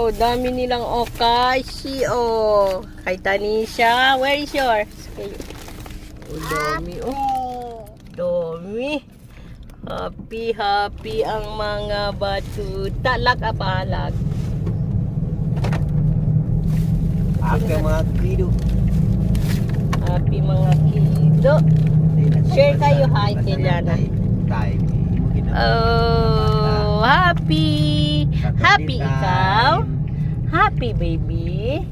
wow, dami nilang okashi, oh. Kay Tanisha, where is yours? Oh, dami, oh. Dami. Happy ang mga batuta. Lakapalag. Happy mga kido. Happy mga kido. Share kayo, hi, Kiliana. Oh, happy. Happy ikaw? Happy baby?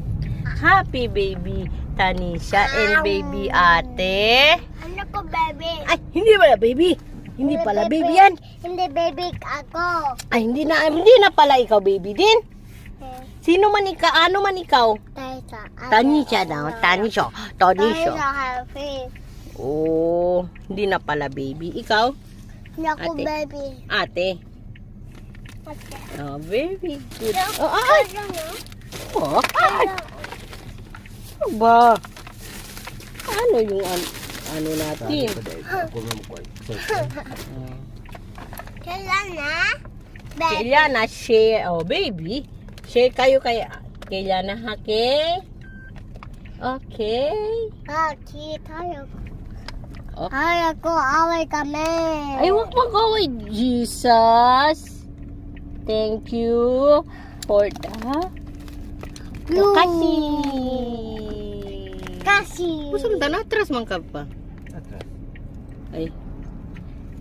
Happy baby Tanisha and baby ate? Ano ko, baby? Ay, hindi pala baby. Hindi pala baby yan. Hindi baby ako. Ay, hindi na pala ikaw baby din. Sino man ikaw? Ano man ikaw? Tanisha daw. Tanisha. Tanisha. Happy. Oh, hindi na pala baby. Ikaw? Hindi ako Ate. baby. Ate. Ate. Oh, very good. Ako, Oh, ay! Oh, ay! Ano ba? Ano yung ano natin? Kailan na? Baby. Kailangan share. Oh, baby. Share kayo kay Kailangan ha, okay? Okay. Okay, tayo. Okay. Ay, ako, away kami. Ay, huwag mag-away, Jesus. Thank you for the Blue. kasi. Kasi. Gusto na atras man ka pa. Ay,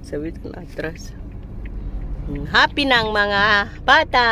sabi ko na atras. Happy ng mga bata.